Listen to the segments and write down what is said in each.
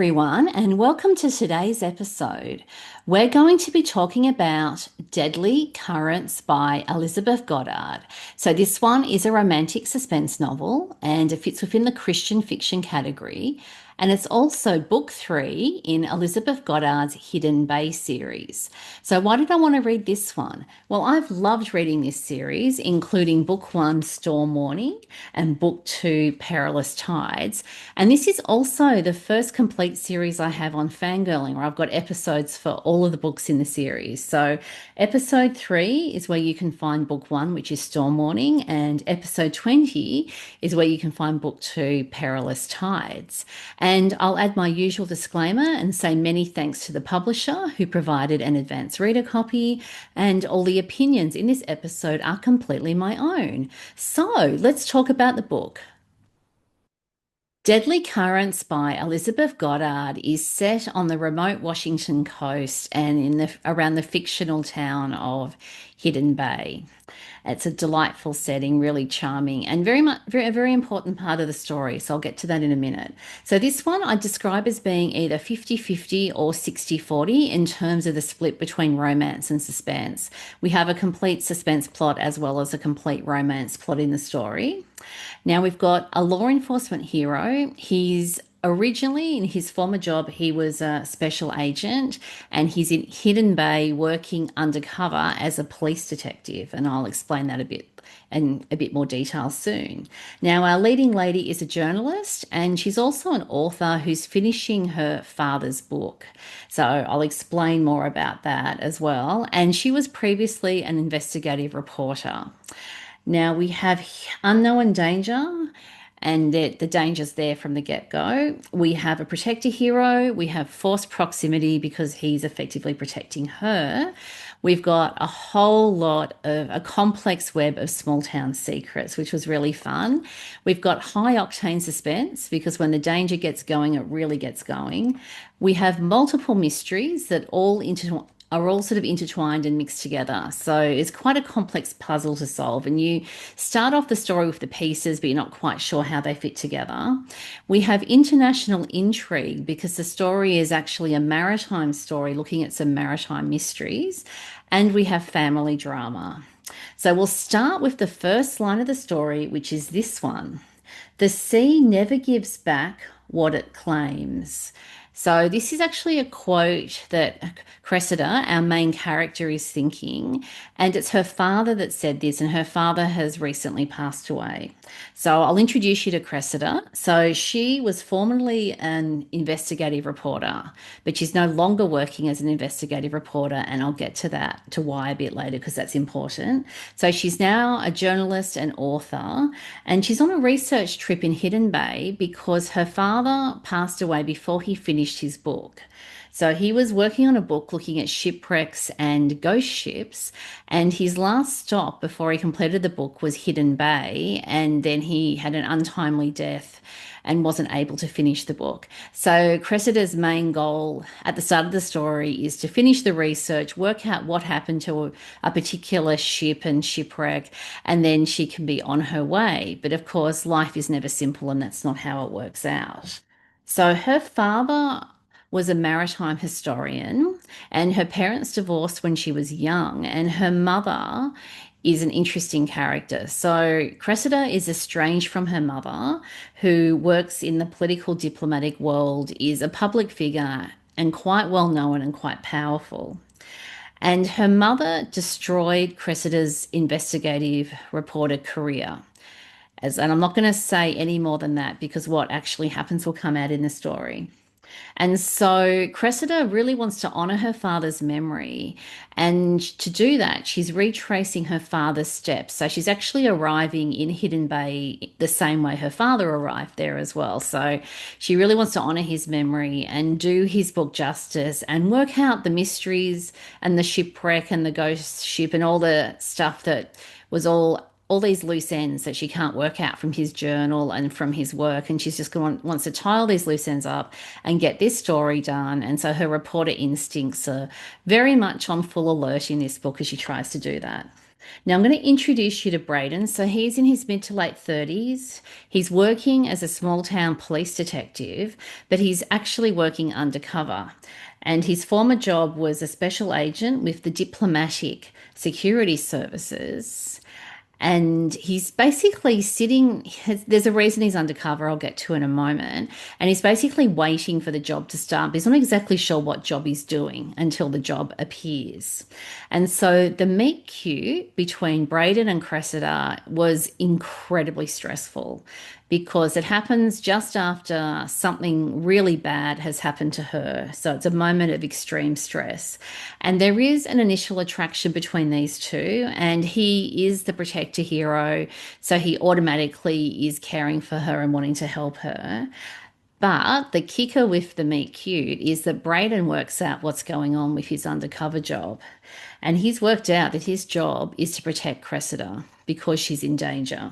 everyone, and welcome to today's episode. We're going to be talking about Deadly Currents by Elizabeth Goddard. So, this one is a romantic suspense novel and it fits within the Christian fiction category. And it's also book three in Elizabeth Goddard's Hidden Bay series. So, why did I want to read this one? Well, I've loved reading this series, including book one, Storm Warning, and book two, Perilous Tides. And this is also the first complete series I have on fangirling, where I've got episodes for all of the books in the series. So, episode three is where you can find book one, which is Storm Warning, and episode 20 is where you can find book two, Perilous Tides. And I'll add my usual disclaimer and say many thanks to the publisher who provided an advance reader copy, and all the opinions in this episode are completely my own. So, let's talk about the book. Deadly Currents by Elizabeth Goddard is set on the remote Washington coast and around the fictional town of Hidden Bay. It's a delightful setting, really charming, and a very important part of the story. So I'll get to that in a minute. So this one I describe as being either 50-50 or 60-40 in terms of the split between romance and suspense. We have a complete suspense plot as well as a complete romance plot in the story. Now we've got a law enforcement hero. He's originally, in his former job, he was a special agent and he's in Hidden Bay working undercover as a police detective. And I'll explain that a bit in a bit more detail soon. Now, our leading lady is a journalist and she's also an author who's finishing her father's book. So I'll explain more about that as well. And she was previously an investigative reporter. Now we have unknown danger, and the danger's there from the get-go. We have a protector hero. We have forced proximity because he's effectively protecting her. We've got a whole lot of a complex web of small town secrets, which was really fun. We've got high octane suspense because when the danger gets going, it really gets going. We have multiple mysteries that are all sort of intertwined and mixed together. So it's quite a complex puzzle to solve. And you start off the story with the pieces, but you're not quite sure how they fit together. We have international intrigue because the story is actually a maritime story looking at some maritime mysteries. And we have family drama. So we'll start with the first line of the story, which is this one. The sea never gives back what it claims. So this is actually a quote that Cressida, our main character, is thinking, and it's her father that said this, and her father has recently passed away. So I'll introduce you to Cressida. So she was formerly an investigative reporter, but she's no longer working as an investigative reporter, and I'll get to that, to why a bit later, because that's important. So she's now a journalist and author, and she's on a research trip in Hidden Bay because her father passed away before he finished his book. So he was working on a book looking at shipwrecks and ghost ships, and his last stop before he completed the book was Hidden Bay, and then he had an untimely death and wasn't able to finish the book. So Cressida's main goal at the start of the story is to finish the research, work out what happened to a particular ship and shipwreck, and then she can be on her way. But of course, life is never simple, and that's not how it works out. So her father was a maritime historian, and her parents divorced when she was young, and her mother is an interesting character. So Cressida is estranged from her mother, who works in the political diplomatic world, is a public figure and quite well known and quite powerful. And her mother destroyed Cressida's investigative reporter career. And I'm not going to say any more than that because what actually happens will come out in the story. And so Cressida really wants to honor her father's memory. And to do that, she's retracing her father's steps. So she's actually arriving in Hidden Bay the same way her father arrived there as well. So she really wants to honor his memory and do his book justice and work out the mysteries and the shipwreck and the ghost ship and all the stuff that was all these loose ends that she can't work out from his journal and from his work. And she's just wants to tie all these loose ends up and get this story done. And so her reporter instincts are very much on full alert in this book as she tries to do that. Now, I'm going to introduce you to Braden. So, he's in his mid to late 30s. He's working as a small town police detective, but he's actually working undercover. And his former job was a special agent with the diplomatic security services. And he's basically sitting, there's a reason he's undercover, I'll get to in a moment. And he's basically waiting for the job to start. But he's not exactly sure what job he's doing until the job appears. And so the meet cute between Braden and Cressida was incredibly stressful because it happens just after something really bad has happened to her. So it's a moment of extreme stress. And there is an initial attraction between these two, and he is the protector hero. So he automatically is caring for her and wanting to help her. But the kicker with the meet cute is that Braden works out what's going on with his undercover job. And he's worked out that his job is to protect Cressida because she's in danger.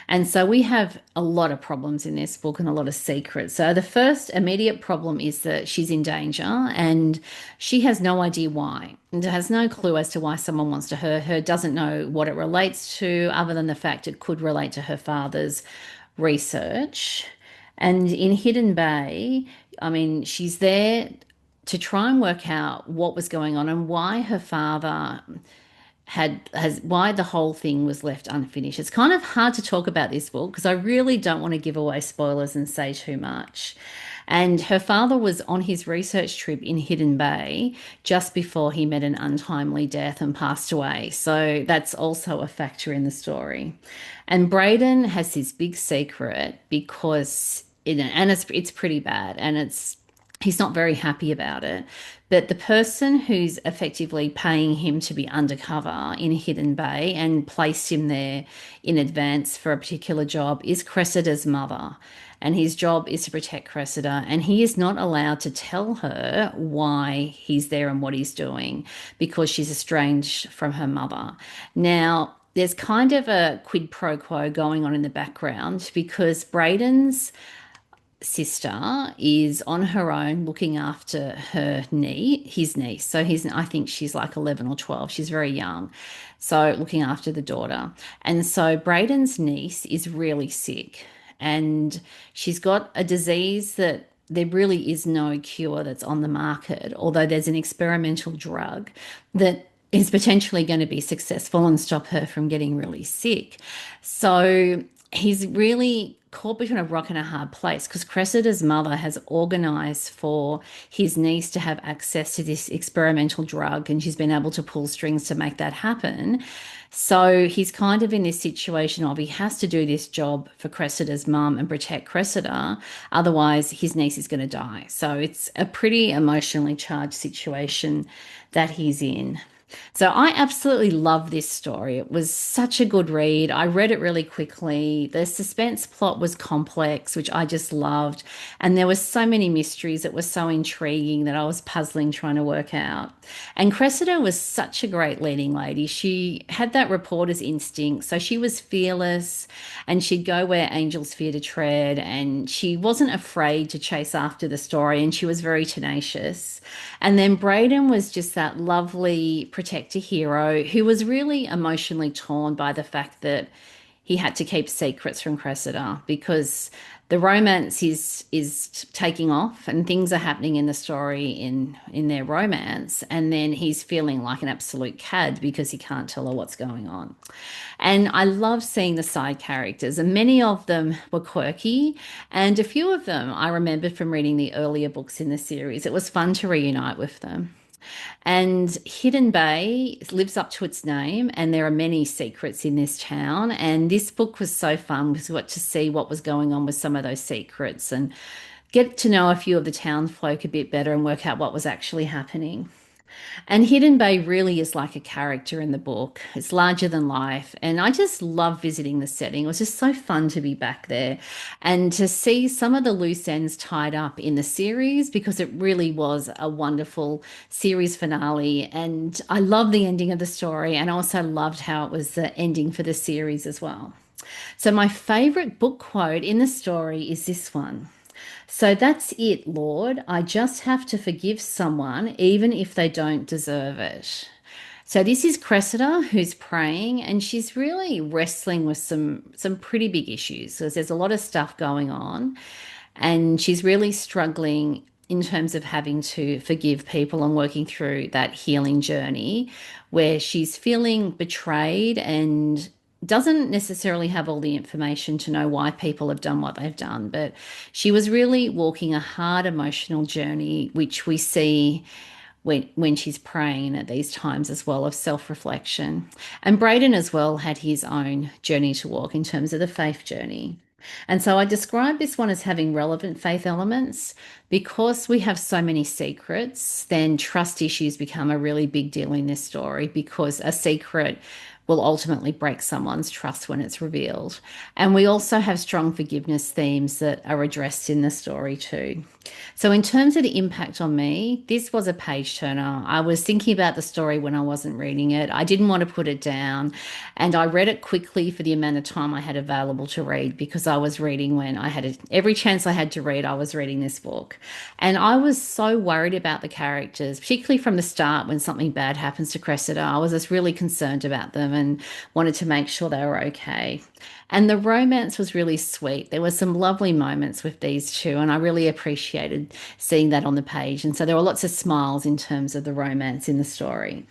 And so we have a lot of problems in this book and a lot of secrets. So the first immediate problem is that she's in danger and she has no idea why. And has no clue as to why someone wants to hurt her, doesn't know what it relates to, other than the fact it could relate to her father's research. And in Hidden Bay, I mean, she's there to try and work out what was going on and why her father has why the whole thing was left unfinished. It's kind of hard to talk about this book because I really don't want to give away spoilers and say too much. And her father was on his research trip in Hidden Bay just before he met an untimely death and passed away. So that's also a factor in the story. And Braden has this big secret because it's pretty bad and he's not very happy about it. But the person who's effectively paying him to be undercover in Hidden Bay and placed him there in advance for a particular job is Cressida's mother. And his job is to protect Cressida. And he is not allowed to tell her why he's there and what he's doing because she's estranged from her mother. Now, there's kind of a quid pro quo going on in the background because Braden's sister is on her own looking after his niece. So I think she's like 11 or 12. She's very young. So looking after the daughter. And so Braden's niece is really sick and she's got a disease that there really is no cure that's on the market, although there's an experimental drug that is potentially going to be successful and stop her from getting really sick. So he's really caught between a rock and a hard place because Cressida's mother has organized for his niece to have access to this experimental drug and she's been able to pull strings to make that happen. So he's kind of in this situation of he has to do this job for Cressida's mum and protect Cressida, otherwise his niece is going to die. So it's a pretty emotionally charged situation that he's in. So I absolutely love this story. It was such a good read. I read it really quickly. The suspense plot was complex, which I just loved. And there were so many mysteries that were so intriguing that I was puzzling trying to work out. And Cressida was such a great leading lady. She had that reporter's instinct. So she was fearless and she'd go where angels fear to tread. And she wasn't afraid to chase after the story. And she was very tenacious. And then Braden was just that lovely protector hero who was really emotionally torn by the fact that he had to keep secrets from Cressida because the romance is taking off and things are happening in the story in their romance, and then he's feeling like an absolute cad because he can't tell her what's going on. And I love seeing the side characters, and many of them were quirky, and a few of them I remembered from reading the earlier books in the series. It was fun to reunite with them. And Hidden Bay lives up to its name, and there are many secrets in this town. And this book was so fun. We got to see what was going on with some of those secrets and get to know a few of the townsfolk a bit better and work out what was actually happening. And Hidden Bay really is like a character in the book. It's larger than life. And I just love visiting the setting. It was just so fun to be back there and to see some of the loose ends tied up in the series because it really was a wonderful series finale. And I love the ending of the story and also loved how it was the ending for the series as well. So my favorite book quote in the story is this one. So that's it, Lord. I just have to forgive someone, even if they don't deserve it. So this is Cressida who's praying, and she's really wrestling with some pretty big issues because there's a lot of stuff going on, and she's really struggling in terms of having to forgive people and working through that healing journey where she's feeling betrayed and doesn't necessarily have all the information to know why people have done what they've done. But she was really walking a hard emotional journey, which we see when she's praying at these times as well of self-reflection. And Braden as well had his own journey to walk in terms of the faith journey. And so I describe this one as having relevant faith elements. Because we have so many secrets, then trust issues become a really big deal in this story because a secret will ultimately break someone's trust when it's revealed. And we also have strong forgiveness themes that are addressed in the story too. So, in terms of the impact on me, this was a page turner. I was thinking about the story when I wasn't reading it. I didn't want to put it down, and I read it quickly for the amount of time I had available to read because I was reading when I had every chance I had to read, I was reading this book. And I was so worried about the characters, particularly from the start when something bad happens to Cressida. I was just really concerned about them and wanted to make sure they were okay. And the romance was really sweet. There were some lovely moments with these two, and I really appreciated seeing that on the page. And so there were lots of smiles in terms of the romance in the story.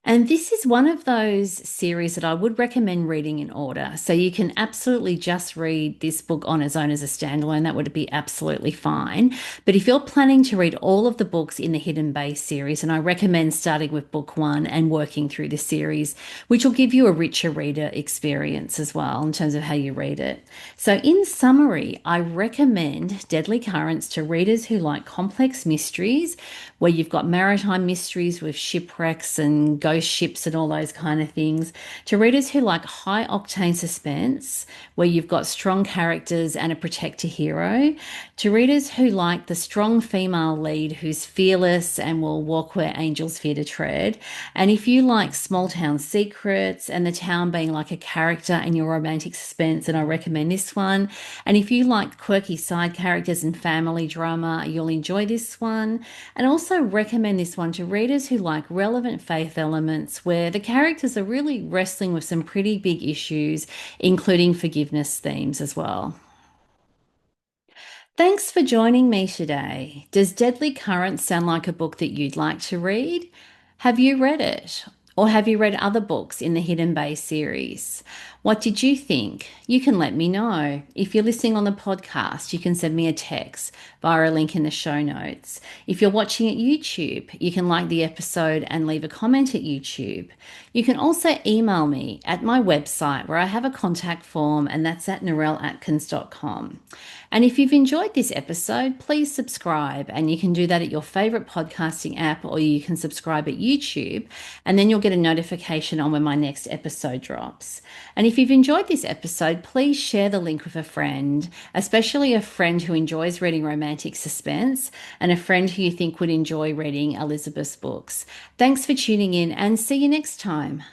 And this is one of those series that I would recommend reading in order. So you can absolutely just read this book on its own as a standalone. That would be absolutely fine. But if you're planning to read all of the books in the Hidden Bay series, and I recommend starting with book one and working through the series, which will give you a richer reader experience as well in terms of how you read it. So in summary, I recommend Deadly Currents to readers who like complex mysteries, where you've got maritime mysteries with shipwrecks and ghost ships and all those kind of things, to readers who like high octane suspense, where you've got strong characters and a protector hero, to readers who like the strong female lead who's fearless and will walk where angels fear to tread. And if you like small town secrets and the town being like a character in your romantic suspense, then I recommend this one. And if you like quirky side characters and family drama, you'll enjoy this one. And also recommend this one to readers who like relevant faith elements where the characters are really wrestling with some pretty big issues, including forgiveness themes as well. Thanks for joining me today. Does Deadly Currents sound like a book that you'd like to read? Have you read it? Or have you read other books in the Hidden Bay series? What did you think? You can let me know. If you're listening on the podcast, you can send me a text via a link in the show notes. If you're watching at YouTube, you can like the episode and leave a comment at YouTube. You can also email me at my website where I have a contact form, and that's at narelleatkins.com. And if you've enjoyed this episode, please subscribe. And you can do that at your favorite podcasting app, or you can subscribe at YouTube, and then you'll get a notification on when my next episode drops. And if you've enjoyed this episode, please share the link with a friend, especially a friend who enjoys reading romantic suspense and a friend who you think would enjoy reading Elizabeth's books. Thanks for tuning in, and see you next time.